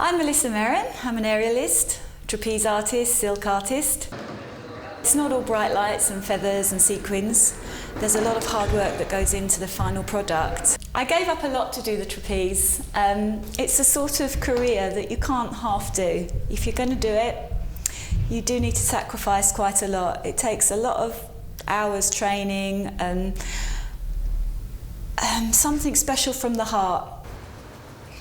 I'm Melissa Merrin. I'm an aerialist, trapeze artist, silk artist. It's not all bright lights and feathers and sequins. There's a lot of hard work that goes into the final product. I gave up a lot to do the trapeze. It's a sort of career that you can't half do. If you're going to do it, you do need to sacrifice quite a lot. It takes a lot of hours training and something special from the heart.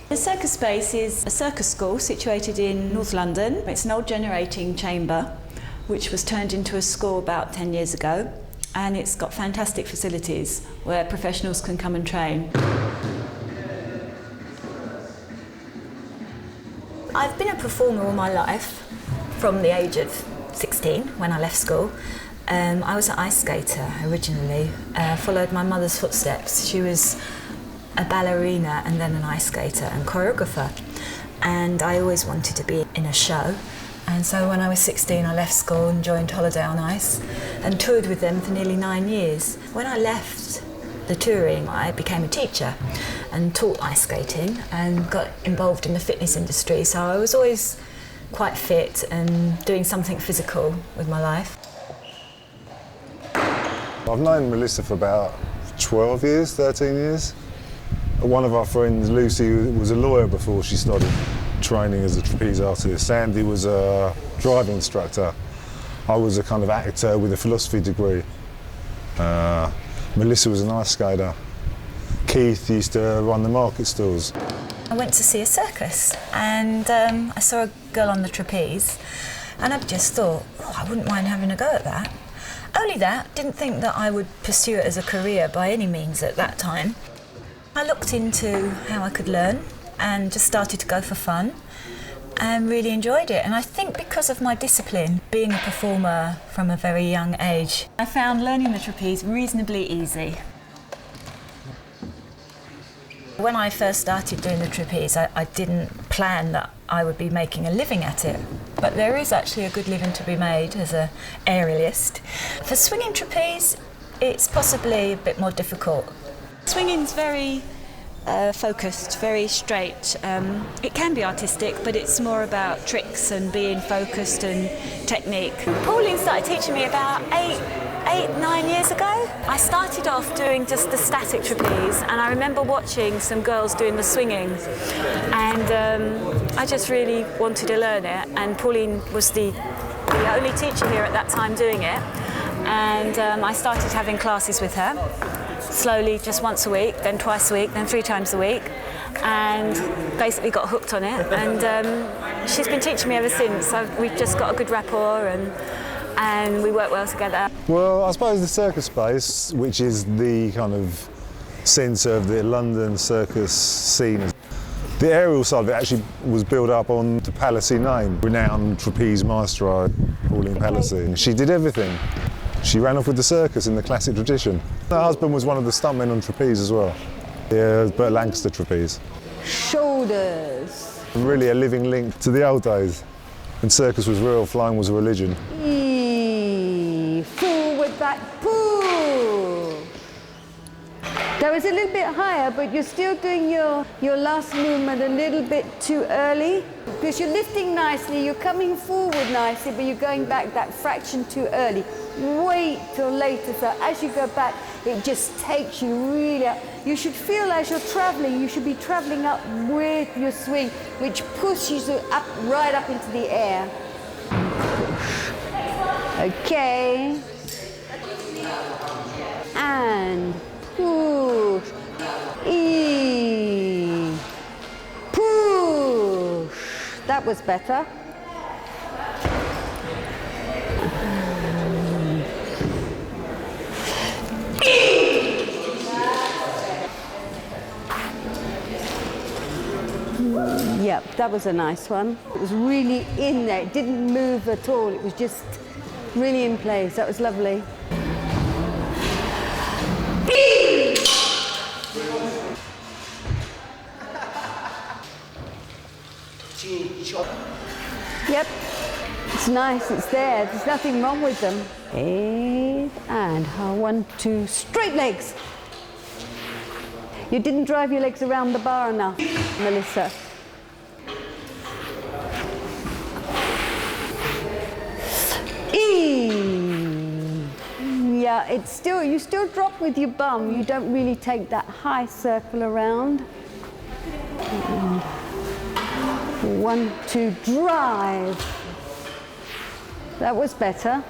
The Circus Space is a circus school situated in North London. It's an old generating chamber which was turned into a school about 10 years ago, and it's got fantastic facilities where professionals can come and train. I've been a performer all my life from the age of 16 when I left school. I was an ice skater originally, followed my mother's footsteps. She was a ballerina and then an ice skater and choreographer, and I always wanted to be in a show. And so when I was 16 I left school and joined Holiday on Ice and toured with them for nearly 9 years. When I left the touring I became a teacher and taught ice skating and got involved in the fitness industry, so I was always quite fit and doing something physical with my life. I've known Melissa for about 12 years, 13 years. One of our friends, Lucy, was a lawyer before she started training as a trapeze artist. Sandy was a driving instructor. I was a kind of actor with a philosophy degree. Melissa was an ice skater. Keith used to run the market stalls. I went to see a circus and I saw a girl on the trapeze and I just thought, oh, I wouldn't mind having a go at that. Only that, didn't think that I would pursue it as a career by any means at that time. I looked into how I could learn and just started to go for fun and really enjoyed it. And I think because of my discipline, being a performer from a very young age, I found learning the trapeze reasonably easy. When I first started doing the trapeze, I didn't plan that I would be making a living at it. But there is actually a good living to be made as an aerialist. For swinging trapeze, it's possibly a bit more difficult. Swinging's very focused, very straight. It can be artistic, but it's more about tricks and being focused and technique. Pauline started teaching me about 9 years ago. I started off doing just the static trapeze, and I remember watching some girls doing the swinging, and I just really wanted to learn it, and Pauline was the only teacher here at that time doing it, and I started having classes with her. Slowly, just once a week, then twice a week, then 3 times a week, and basically got hooked on it. And she's been teaching me ever since. We've just got a good rapport and we work well together. Well, I suppose the Circus Space, which is the kind of centre of the London circus scene, the aerial side of it actually was built up on the Palissy name, renowned trapeze maestro Pauline Palissy. She did everything. She ran off with the circus in the classic tradition. Her husband was one of the stuntmen on trapeze as well. Yeah, Burt Lancaster trapeze. Shoulders. Really a living link to the old days. When circus was real, flying was a religion. Forward back, pull. That was a little bit higher, but you're still doing your last movement a little bit too early. Because you're lifting nicely, you're coming forward nicely, but you're going back that fraction too early. Wait till later, so as you go back, it just takes you really up. You should feel as you're traveling, you should be traveling up with your swing, which pushes you up, right up into the air. Okay. And push. Push. That was better. Yep, that was a nice one. It was really in there. It didn't move at all. It was just really in place. That was lovely. Yep, it's nice. It's there. There's nothing wrong with them. And 1, 2, straight legs. You didn't drive your legs around the bar enough, Melissa. Yeah, it's still, you still drop with your bum. You don't really take that high circle around. 1, 2, drive. That was better.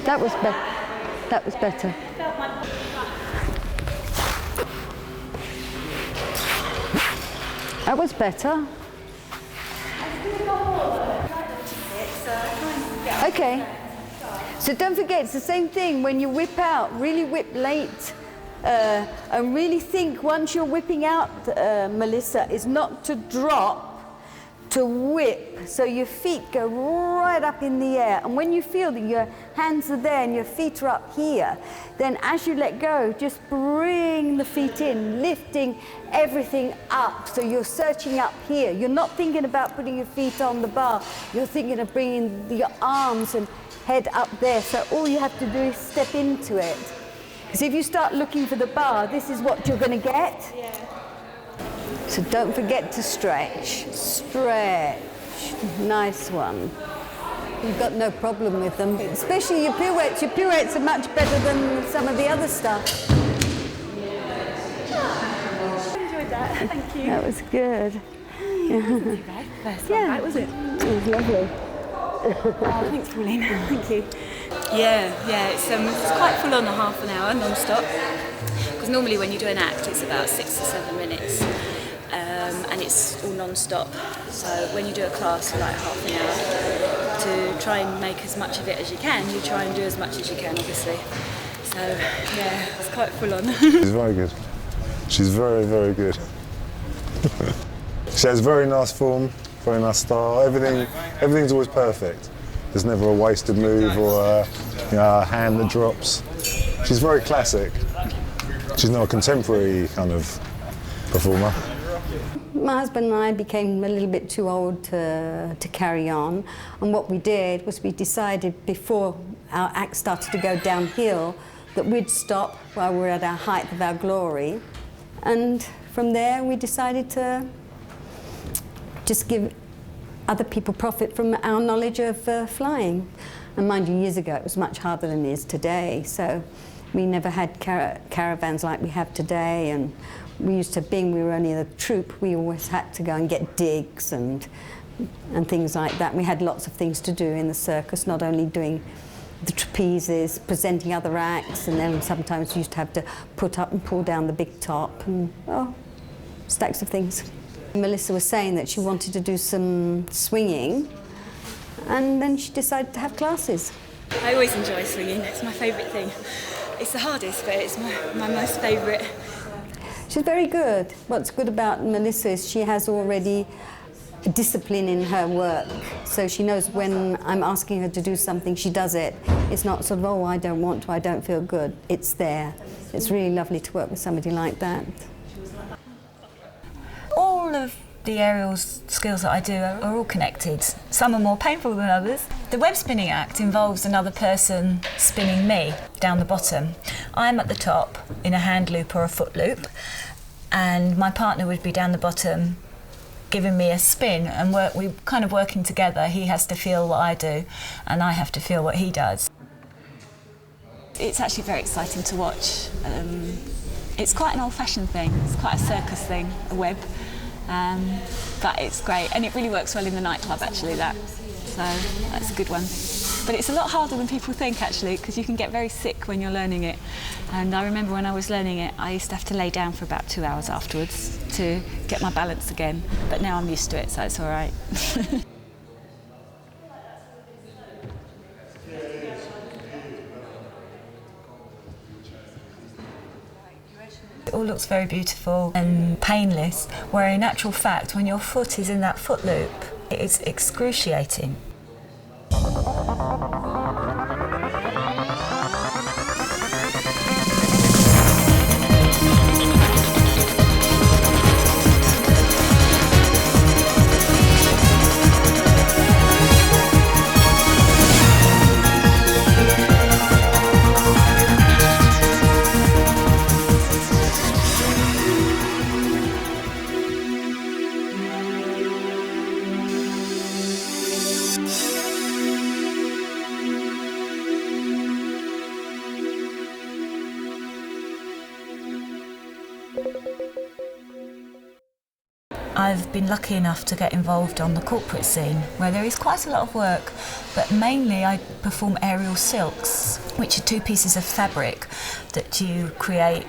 That was better. That was better. That was better. Okay. So don't forget, it's the same thing when you whip out, really whip late. And really think once you're whipping out, Melissa, is not to drop, to whip. So your feet go right up in the air. And when you feel that your hands are there and your feet are up here, then as you let go, just bring the feet in, lifting everything up. So you're searching up here. You're not thinking about putting your feet on the bar. You're thinking of bringing your arms and head up there. So all you have to do is step into it. Because if you start looking for the bar, this is what you're going to get. Yeah. So don't forget to stretch. Stretch. Nice one. You've got no problem with them. Especially your pirouettes. Your pirouettes are much better than some of the other stuff. I enjoyed that. Thank you. That was good. It wasn't too bad. First one, right, was it? It was lovely. Oh, thanks, Pauline. Thank you. Yeah, it's quite full on, a half an hour, non-stop. Because normally when you do an act, it's about 6 or 7 minutes, and it's all non-stop. So when you do a class for like half an hour, to try and make as much of it as you can, you try and do as much as you can, obviously. So yeah, it's quite full on. She's very good. She's very, very good. She has very nice form, very nice style. Everything's always perfect. There's never a wasted move or a hand that drops. She's very classic. She's not a contemporary kind of performer. My husband and I became a little bit too old to carry on, and what we did was we decided before our act started to go downhill that we'd stop while we were at our height of our glory, and from there we decided to just give other people profit from our knowledge of flying. And mind you, years ago it was much harder than it is today, so we never had caravans like we have today, and we used to, being we were only a troupe, we always had to go and get digs and things like that. We had lots of things to do in the circus, not only doing the trapezes, presenting other acts, and then sometimes we used to have to put up and pull down the big top, and stacks of things. Melissa was saying that she wanted to do some swinging, and then she decided to have classes. I always enjoy swinging. It's my favourite thing. It's the hardest, but it's my most favourite. She's very good. What's good about Melissa is she has already a discipline in her work. So she knows when I'm asking her to do something, she does it. It's not sort of, oh, I don't want to, I don't feel good. It's there. It's really lovely to work with somebody like that. All of the aerial skills that I do are all connected. Some are more painful than others. The web spinning act involves another person spinning me down the bottom. I'm at the top in a hand loop or a foot loop, and my partner would be down the bottom giving me a spin, and we're kind of working together. He has to feel what I do, and I have to feel what he does. It's actually very exciting to watch. It's quite an old-fashioned thing. It's quite a circus thing, a web. But it's great, and it really works well in the nightclub, actually, that. So that's a good one. But it's a lot harder than people think, actually, because you can get very sick when you're learning it. And I remember when I was learning it, I used to have to lay down for about 2 hours afterwards to get my balance again. But now I'm used to it, so it's all right. It all looks very beautiful and painless, where in actual fact, when your foot is in that foot loop, it's excruciating. I've been lucky enough to get involved on the corporate scene where there is quite a lot of work, but mainly I perform aerial silks, which are two pieces of fabric that you create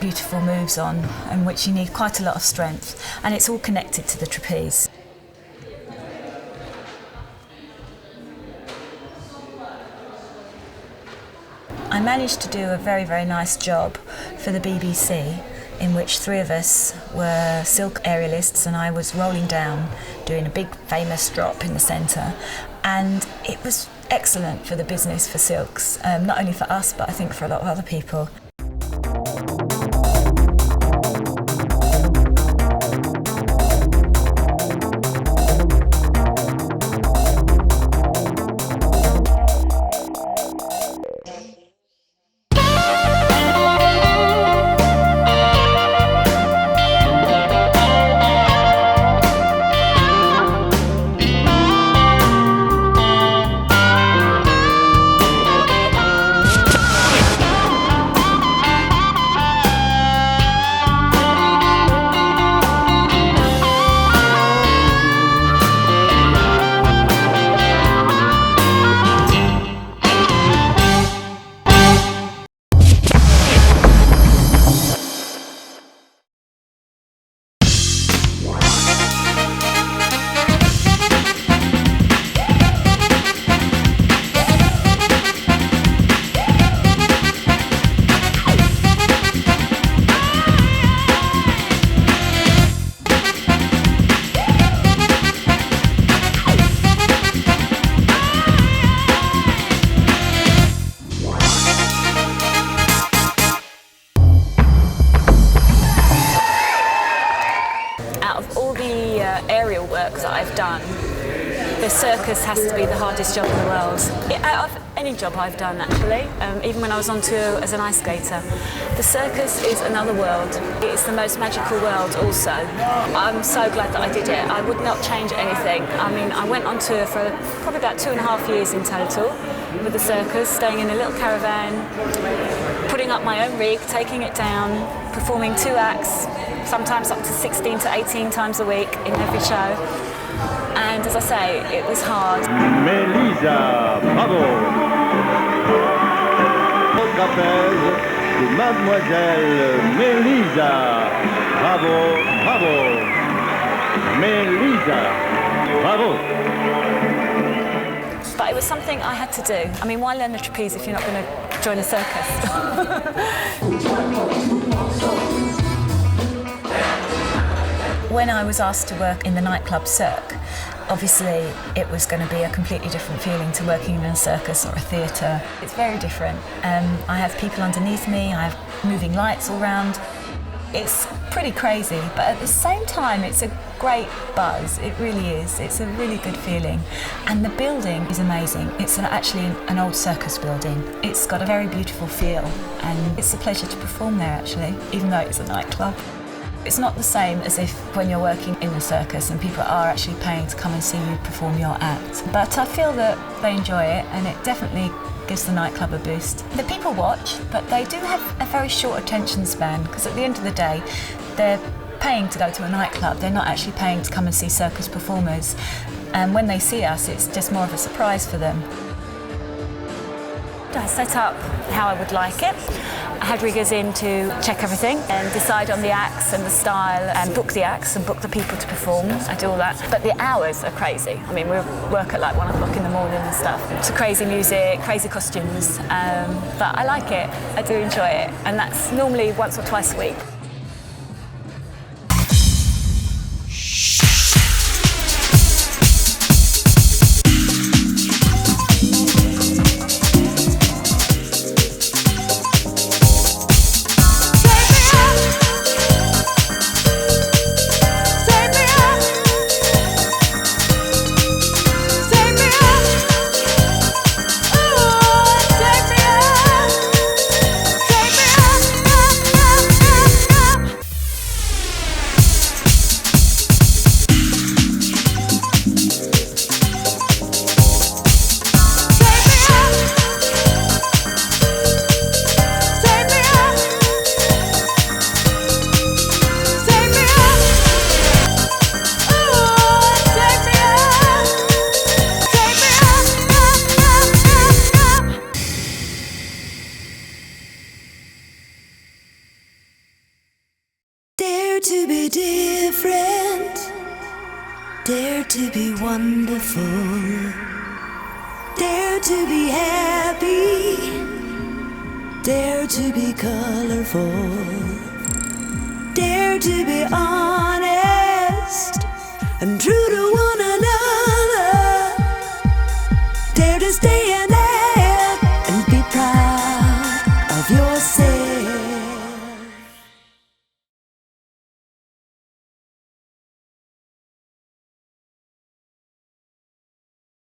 beautiful moves on and which you need quite a lot of strength, and it's all connected to the trapeze. I managed to do a very, very nice job for the BBC, in which three of us were silk aerialists and I was rolling down, doing a big famous drop in the centre, and it was excellent for the business for silks, not only for us but I think for a lot of other people. Aerial work that I've done, the circus has to be the hardest job in the world. Out of any job I've done, actually, even when I was on tour as an ice skater. The circus is another world. It's the most magical world also. I'm so glad that I did it. I would not change anything. I mean, I went on tour for probably about 2.5 years in total with the circus, staying in a little caravan, putting up my own rig, taking it down, performing 2 acts, sometimes up to 16 to 18 times a week in every show. And as I say, it was hard. Melisa, bravo! Trapèze de Mademoiselle Melisa. Bravo, bravo! Melisa, bravo! But it was something I had to do. I mean, why learn the trapeze if you're not going to join a circus? When I was asked to work in the nightclub Cirque, obviously it was going to be a completely different feeling to working in a circus or a theatre. It's very different. I have people underneath me, I have moving lights all around. It's pretty crazy, but at the same time it's a great buzz. It really is. It's a really good feeling. And the building is amazing. It's actually an old circus building. It's got a very beautiful feel, and it's a pleasure to perform there actually, even though it's a nightclub. It's not the same as if when you're working in a circus and people are actually paying to come and see you perform your act. But I feel that they enjoy it, and it definitely gives the nightclub a boost. The people watch, but they do have a very short attention span, because at the end of the day, they're paying to go to a nightclub. They're not actually paying to come and see circus performers. And when they see us, it's just more of a surprise for them. I set up how I would like it. I had riggers in to check everything and decide on the acts and the style and book the acts and book the people to perform. I do all that. But the hours are crazy. I mean, we work at like 1 o'clock in the morning and stuff. It's crazy music, crazy costumes. But I like it. I do enjoy it. And that's normally once or twice a week. be different. Dare to be wonderful. Dare to be happy. Dare to be colorful. Dare to be honest.